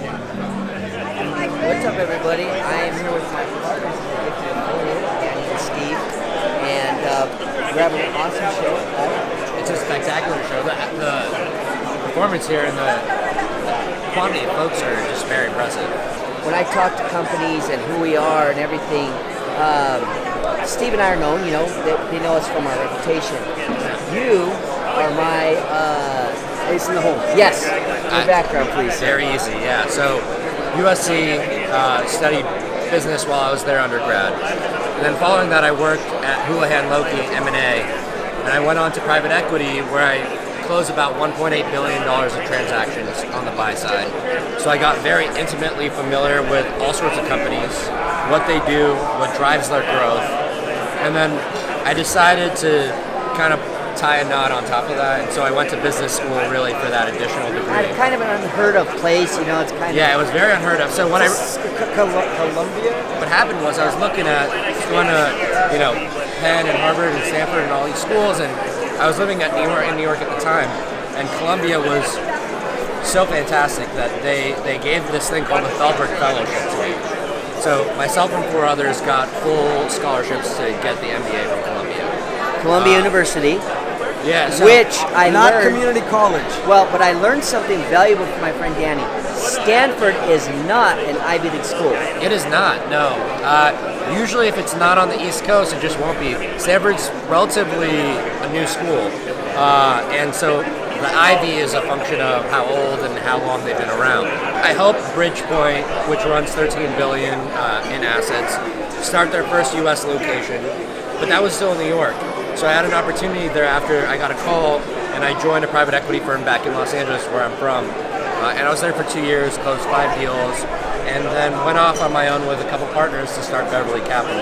What's up, everybody? I am here with my partners in the Addicted Affiliate, Danny and Steve, and we're having an awesome show. It's a spectacular show. The performance here and the quantity of folks are just very impressive. When I talk to companies and who we are and everything, Steve and I are known, they know us from our reputation. You are my ace in the hole. Yes, your background, please. Very easy, yeah. So USC studied business while I was there undergrad. And then following that, I worked at Houlihan Lokey M&A, and I went on to private equity where I closed about $1.8 billion of transactions on the buy side. So I got very intimately familiar with all sorts of companies, what they do, what drives their growth. And then I decided to kind of tie a knot on top of that, and so I went to business school really for that additional degree. Kind of an unheard of place, it's kind of... Yeah, it was very unheard of. So when Columbia? What happened was I was looking at going to, Penn and Harvard and Stanford and all these schools, and I was living in New York at the time, and Columbia was so fantastic that they gave this thing called the Thalberg Fellowship to me. So myself and 4 others got full scholarships to get the MBA from Columbia University. Yeah, which I learned... Not community college. Well, but I learned something valuable from my friend Danny. Stanford is not an Ivy League school. It is not, no. Usually if it's not on the East Coast, it just won't be. Stanford's relatively a new school. And so the Ivy is a function of how old and how long they've been around. I helped Bridgepoint, which runs $13 billion in assets, start their first U.S. location, but that was still in New York. So I had an opportunity there after I got a call, and I joined a private equity firm back in Los Angeles, where I'm from. And I was there for 2 years, closed 5 deals, and then went off on my own with a couple partners to start Beverly Capital.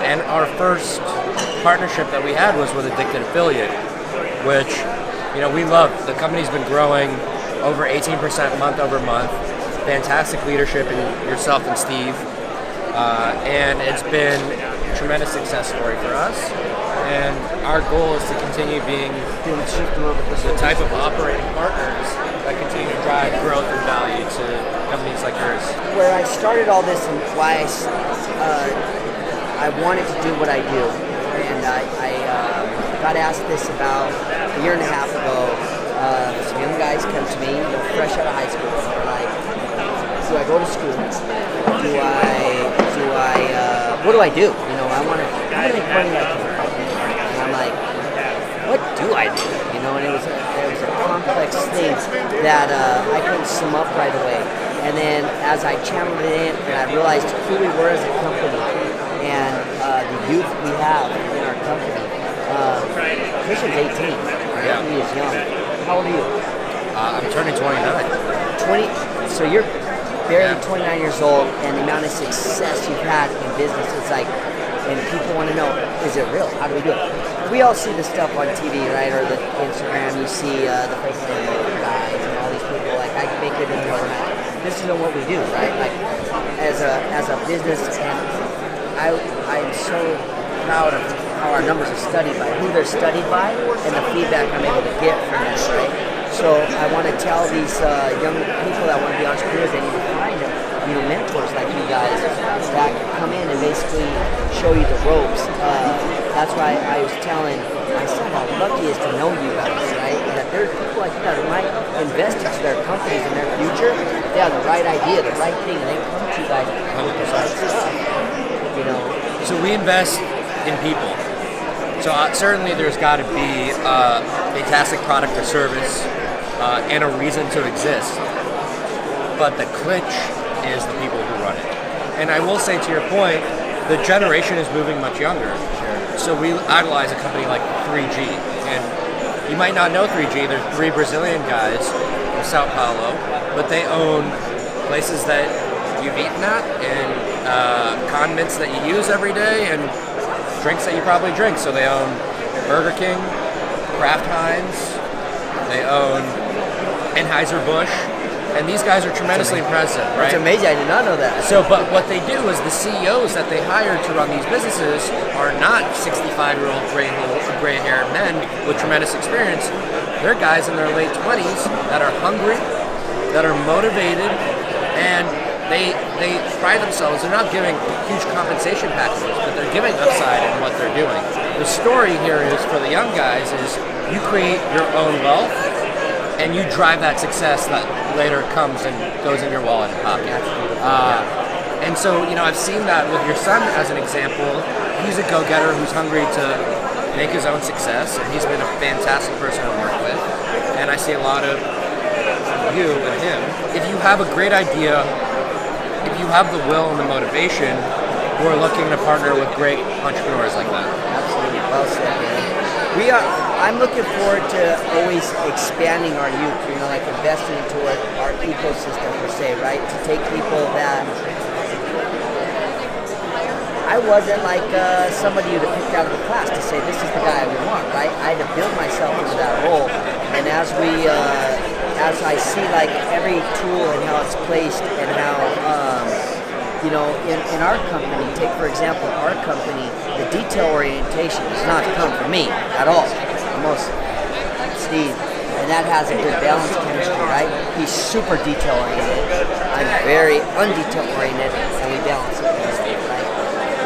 And our first partnership that we had was with Addicted Affiliate, which, we love. The company's been growing over 18% month over month. Fantastic leadership in yourself and Steve. And it's been a tremendous success story for us. And our goal is to continue being the type of operating partners that continue to drive growth and value to companies like yours. Where I started all this and why I wanted to do what I do, and I got asked this about a year and a half ago. Some young guys come to me, fresh out of high school. They're like, do I go to school? What do I do? I want to make money like you. And I'm like, what do I do? And it was a complex thing that I couldn't sum up right away. And then as I channeled it in, and I realized who we were as a company and the youth we have in our company. Christian's 18. Yeah. He is young. How old are you? I'm turning 29. 20. So you're barely 29 years old, and the amount of success you've had in business, it's like, and people want to know, is it real? How do we do it? We all see the stuff on TV, right, or the Instagram. You see the Facebook guys and all these people, like, I can make it in overnight. This isn't what we do, right? Like, as a business, and I am so proud of how our numbers are studied by, who they're studied by, and the feedback I'm able to get from this, right? So I want to tell these young people that want to be entrepreneurs, they need to find mentors like you guys that come in and basically show you the ropes. That's why I was telling my son how lucky it is to know you guys, right? And that there's people like you that might invest into their companies in their future. They have the right idea, the right thing, and they come to you guys with the right stuff. So we invest in people. So certainly there's got to be a fantastic product or service and a reason to exist. But the clinch is the people who run it. And I will say, to your point, the generation is moving much younger. So we idolize a company like 3G. And you might not know 3G. There's 3 Brazilian guys in Sao Paulo, but they own places that you've eaten at and condiments that you use every day and drinks that you probably drink. So they own Burger King, Kraft Heinz, they own Anheuser-Busch, and these guys are tremendously impressive, right? It's amazing, I did not know that. So, but what they do is the CEOs that they hire to run these businesses are not 65-year-old gray-haired men with tremendous experience. They're guys in their late 20s that are hungry, that are motivated, and they pride themselves. They're not giving huge compensation packages, but they're giving upside in what they're doing. The story here is for the young guys is you create your own wealth and you drive that success that later comes and goes in your wallet and pocket. And so, I've seen that with your son as an example. He's a go-getter who's hungry to make his own success, and he's been a fantastic person to work with. And I see a lot of you and him. If you have a great idea, if you have the will and the motivation, we're looking to partner with great entrepreneurs like that. Absolutely, well said, man. I'm looking forward to always expanding our youth, like investing into our ecosystem per se, right? To take people that I wasn't like somebody you'd have picked out of the class to say this is the guy we want, right? I had to build myself into that role, and as I see like every tool and how it's placed and how in our company, take for example our company, the detail orientation does not come from me at all. Almost Steve, and that has a good balance chemistry, right? He's super detail oriented. I'm very undetail oriented, and we balance it, right?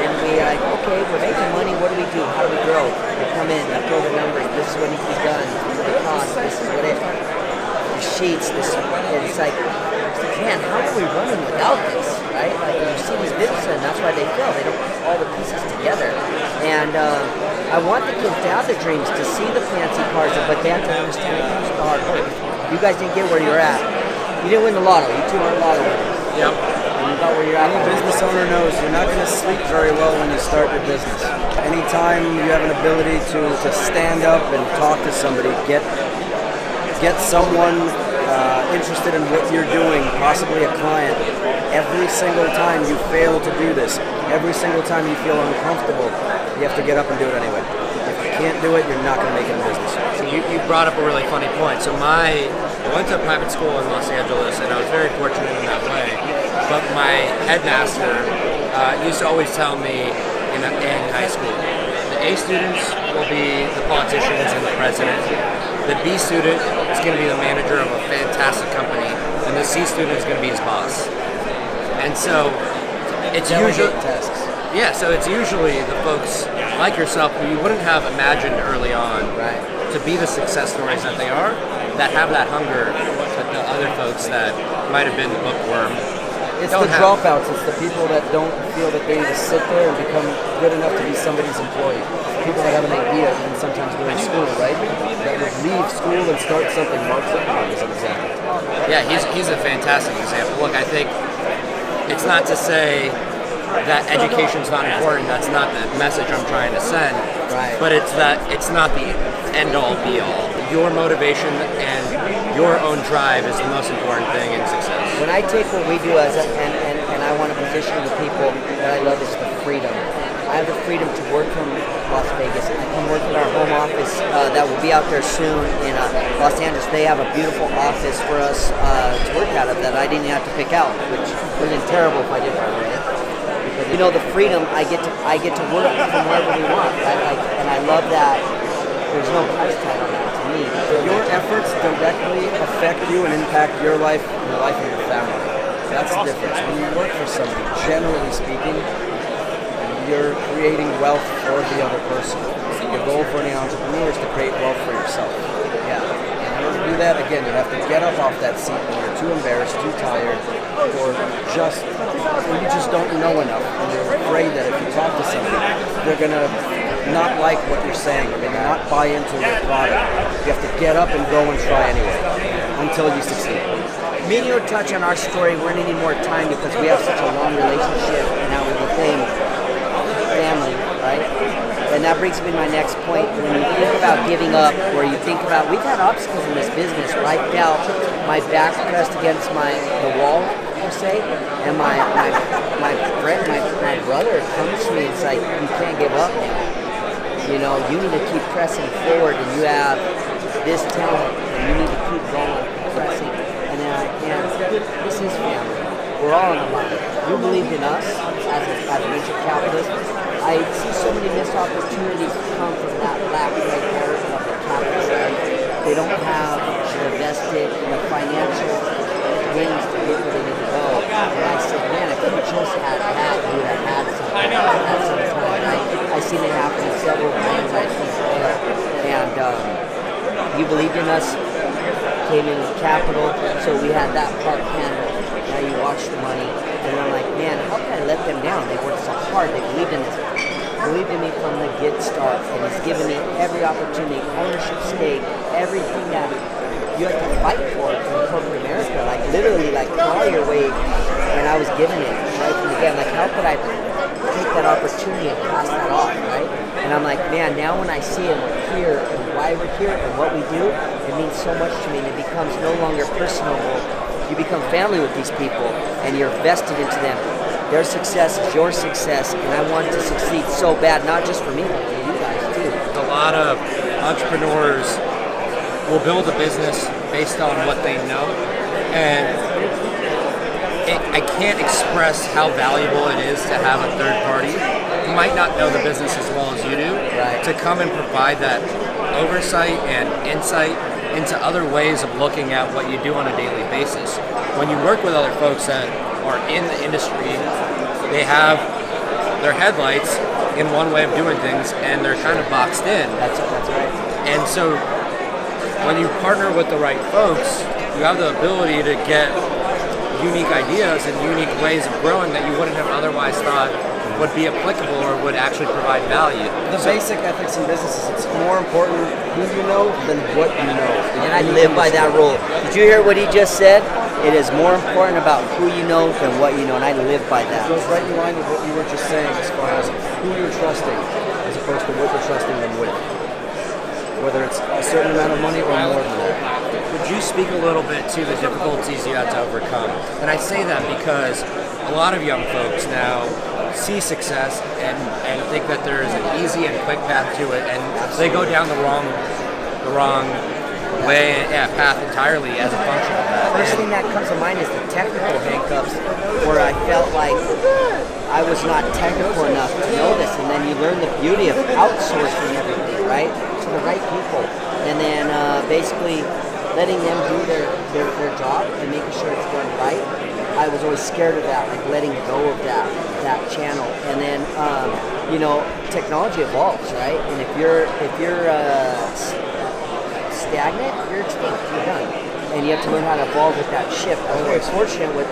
Then we like, okay, we're making money. What do we do? How do we grow? We come in, we throw the numbers. This is what needs to be done. This is what it costs. This is what it. The sheets. And it's like, man, how are we running without this, right? Like you see these businesses, and that's why they fail. They don't put all the pieces together. And I want the kids to have the dreams, to see the fancy cars, but they have to understand it comes with hard work. You guys didn't get where you're at. You didn't win the lotto. You two aren't lotto winners. Yep. And you got where you're at. Any business owner knows you're not going to sleep very well when you start your business. Anytime you have an ability to stand up and talk to somebody, get someone interested in what you're doing, possibly a client. Every single time you fail to do this, every single time you feel uncomfortable, you have to get up and do it anyway. If you can't do it, you're not going to make it in business. So you brought up a really funny point. So I went to a private school in Los Angeles, and I was very fortunate in that way. But my headmaster used to always tell me in high school, the A students will be the politicians and the president. The B student is going to be the manager of a fantastic company, and the C student is going to be his boss. And so it's usually so it's usually the folks like yourself who you wouldn't have imagined early on, right, to be the success stories that they are, that have that hunger that the other folks that might have been the bookworm. It's the dropouts. It's the people that don't feel that they need to sit there and become good enough to be somebody's employee. People that have an idea and sometimes go to school, right? That would leave school and start something. Mark Zuckerberg is an example. Yeah, he's a fantastic example. Look, I think it's not to say that education's not important. That's not the message I'm trying to send. Right. But it's that it's not the end-all, be-all. Your motivation and your own drive is the most important thing in success. When I take what we do and I want to position the people that I love is the freedom. I have the freedom to work from Las Vegas. I can work in our home office that will be out there soon in Los Angeles. They have a beautiful office for us to work out of that I didn't have to pick out, which would have been terrible if I did right away. Because the freedom I get to work from wherever we want, right? And I love that. There's no price tag on that to me. Your efforts directly affect you and impact your life and the life of your family. That's the difference. When you work for somebody, generally speaking, you're creating wealth for the other person. Your goal for any entrepreneur is to create wealth for yourself. Yeah. And in order to do that, again, you have to get up off that seat when you're too embarrassed, too tired, or you just don't know enough. And you're afraid that if you talk to somebody, they're going to not like what you're saying. They're going to not buy into your product. You have to get up and go and try anyway until you succeed. Me and you will touch on our story. We're going to need more time because we have such a long relationship and how we became family, right? And that brings me to my next point. When you think about giving up, or you think about, we've had obstacles in this business where I felt my back pressed against the wall, per se, and my brother comes to me and it's like, you can't give up now. You need to keep pressing forward, and you have this talent, and you need to keep going, pressing. And then this is family. We're all on the line. You believed in us as a venture capitalist. I see so many missed opportunities come from that lack right there of the capital. They don't have the vested, the financial wings to get where they need to go. And I said, man, if you just had that, you would have had something at some time. I seen it happen in several brands I've seen fail. And you believed in us, came in with capital, so we had that part handled. Now you watch the money, and I'm like, man, how can I let them down? They worked so hard, they believed in us. Believed in me from the get start, and he's given me every opportunity, ownership stake, everything that you have to fight for in corporate America, like literally like claw your way, and I was given it right from the get. Like, how could I take that opportunity and pass that off, right? And I'm like, man, now when I see it, we're here, and why we're here, and what we do, it means so much to me, and it becomes no longer personal. You become family with these people, and you're vested into them. Their success is your success, and I want to succeed so bad, not just for me, but for you guys too. A lot of entrepreneurs will build a business based on what they know, and I can't express how valuable it is to have a third party who might not know the business as well as you do, right, to come and provide that oversight and insight into other ways of looking at what you do on a daily basis. When you work with other folks that are in the industry, they have their headlights in one way of doing things, and they're kind of boxed in. That's right. And so when you partner with the right folks, you have the ability to get unique ideas and unique ways of growing that you wouldn't have otherwise thought would be applicable or would actually provide value. The basic ethics in business is it's more important who you know than what you know. And I live by that rule. Did you hear what he just said? It is more important about who you know than what you know, and I live by that. It goes right in line with what you were just saying as far as who you're trusting as opposed to what you're trusting them with. Whether it's a certain amount of money or more than that. Would you speak a little bit to the difficulties you had to overcome? And I say that because a lot of young folks now see success and think that there is an easy and quick path to it, and they go down the wrong way, path entirely as a function of that. First thing that comes to mind is the technical handcuffs, where I felt like I was not technical enough to know this, and then you learn the beauty of outsourcing everything, right, to the right people, and then basically letting them do their job and making sure it's done right. I was always scared of that, like letting go of that channel, and then technology evolves, right? And if you're stagnant, you're extinct. You're done, and you have to learn how to evolve with that shift. I was very fortunate with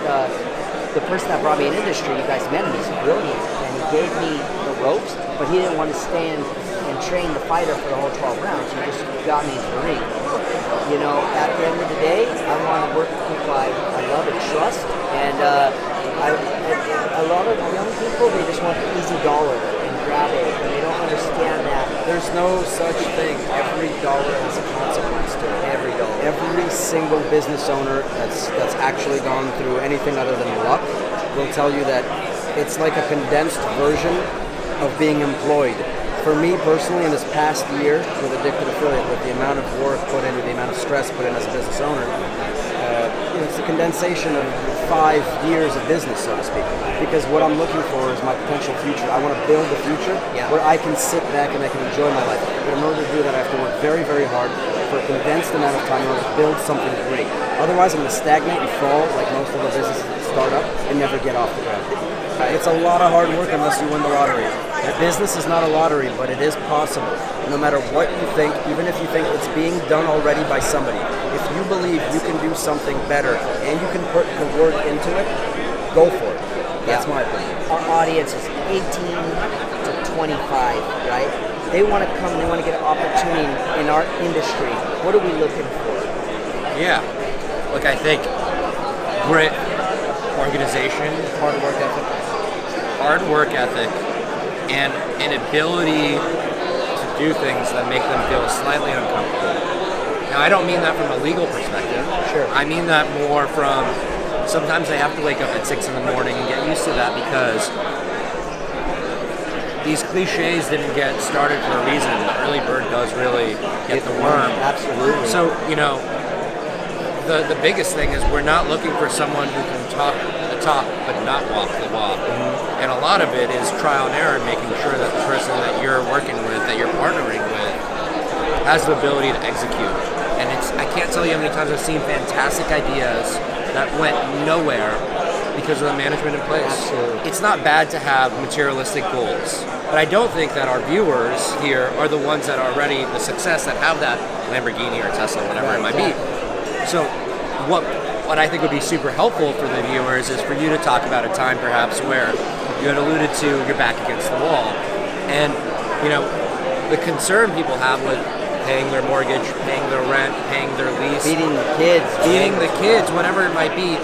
the person that brought me in industry. You guys met him; he's brilliant, and he gave me the ropes, but he didn't want to stand and train the fighter for the whole 12 rounds. He just got me into the ring. You know, at the end of the day, I want to work with people I love and trust, and a lot of young people, they just want the easy dollar and grab it, and they don't understand that. There's no such thing. Every dollar has a consequence to it. Every dollar. Every single business owner that's actually gone through anything other than luck will tell you that it's like a condensed version of being employed. For me personally, in this past year with Addicted Affiliate, with the amount of work put in, the amount of stress put in as a business owner, it's a condensation of 5 years of business, so to speak. Because what I'm looking for is my potential future. I want to build a future where I can sit back and I can enjoy my life. But in order to do that, I have to work very, very hard for a condensed amount of time in order to build something great. Otherwise, I'm going to stagnate and fall like most of the businesses that start up and never get off the ground. It's a lot of hard work unless you win the lottery. The business is not a lottery, but it is possible. No matter what you think, even if you think it's being done already by somebody, if you believe you can do something better and you can put the work into it, go for it. That's my opinion. Our audience is 18 to 25, right? They want to come, they want to get an opportunity in our industry. What are we looking for? Yeah. Look, I think grit, organization, hard work ethic, and an ability to do things that make them feel slightly uncomfortable. Now, I don't mean that from a legal perspective. Sure. I mean that more from sometimes they have to wake up at 6 in the morning and get used to that, because these cliches didn't get started for a reason. The early bird does really get the worm. Absolutely. So, the biggest thing is we're not looking for someone who can talk the talk but not walk the walk. Mm-hmm. And a lot of it is trial and error, making sure that the person that you're working with, that you're partnering with, has the ability to execute. And I can't tell you how many times I've seen fantastic ideas that went nowhere because of the management in place. Absolutely. It's not bad to have materialistic goals, but I don't think that our viewers here are the ones that are already the success that have that Lamborghini or Tesla, whatever it might be. So what I think would be super helpful for the viewers is for you to talk about a time perhaps where you had alluded to you're back against the wall. And, you know, the concern people have with paying their mortgage, paying their rent, paying their lease, Feeding the kids, whatever it might be.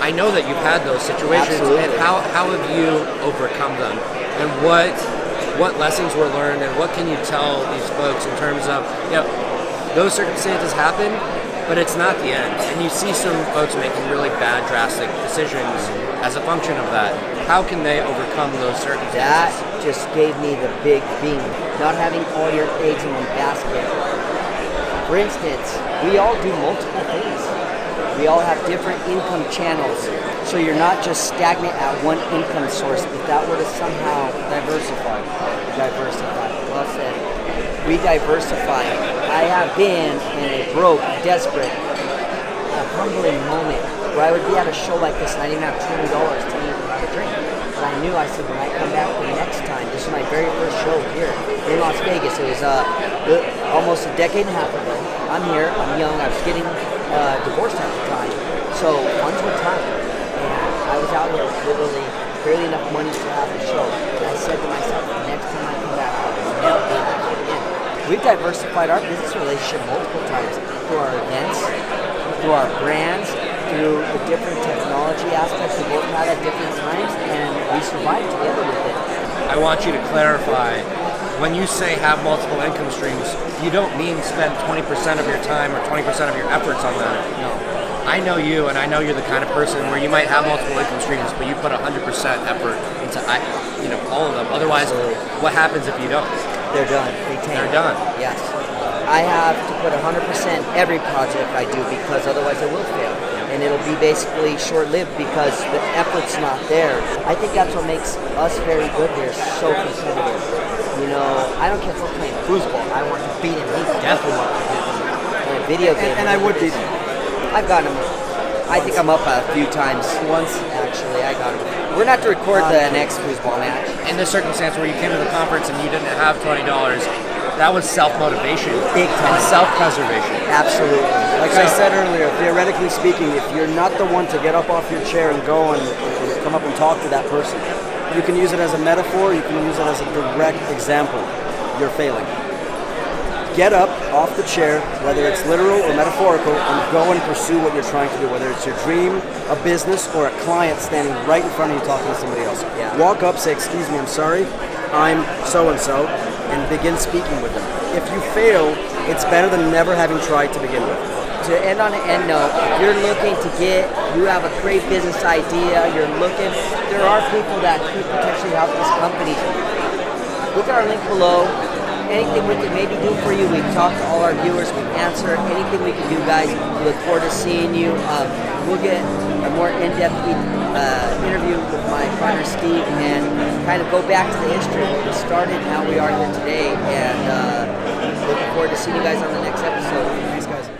I know that you've had those situations. Absolutely. And how have you overcome them? And what lessons were learned, and what can you tell these folks in terms of, you know, those circumstances happen, but it's not the end. And you see some folks making really bad, drastic decisions as a function of that. How can they overcome those circumstances? That just gave me the big beam. Not having all your eggs in one basket. For instance, we all do multiple things. We all have different income channels. So you're not just stagnant at one income source. If that were to somehow diversify. Well said. We diversify. I have been in a broke, desperate, humbling moment where I would be at a show like this and I didn't have $20 to eat or a drink. But I knew, I said, when I come back the next time, this is my very first show here in Las Vegas. It was almost a decade and a half ago. I'm here, I'm young, I was getting divorced at the time. So funds were tight. And I was out here with literally barely enough money to have a show. And I said to myself, the next time I come back, I'll never be able to get in. We've diversified our business relationship multiple times through our events, through our brands, through the different technology aspects we both had at different times, and we survived together with it. I want you to clarify, when you say have multiple income streams, you don't mean spend 20% of your time or 20% of your efforts on that. No. I know you, and I know you're the kind of person where you might have multiple income streams, but you put 100% effort into all of them. Otherwise, what happens if you don't? They're done. They're done. Yes. I have to put 100% every project I do because otherwise it will fail. And it'll be basically short-lived because the effort's not there. I think that's what makes us very good here, so competitive. You know, I don't care if we're playing foosball. I want to beat him. He definitely wants to beat me. In a video game. And I would beat him. I've gotten him. I think I'm up a few times. Once, actually, I got him. We're going to have to record the next foosball match. In this circumstance where you came to the conference and you didn't have $20, that was self-motivation. Big time. And self-preservation. Absolutely. Like I said earlier, theoretically speaking, if you're not the one to get up off your chair and go and come up and talk to that person, you can use it as a metaphor, you can use it as a direct example. You're failing. Get up off the chair, whether it's literal or metaphorical, and go and pursue what you're trying to do, whether it's your dream, a business, or a client standing right in front of you talking to somebody else. Yeah. Walk up, say, excuse me, I'm sorry, I'm so-and-so, and begin speaking with them. If you fail, it's better than never having tried to begin with. To end on an end note, if you're looking to you have a great business idea, there are people that could potentially help this company. Look at our link below. Anything we can maybe do for you, we talk to all our viewers, we answer anything we can do, guys. We look forward to seeing you. We'll get a more in-depth interview with my partner Steve and kind of go back to the history of what we started and how we are here today. And looking forward to seeing you guys on the next episode. Thanks, guys.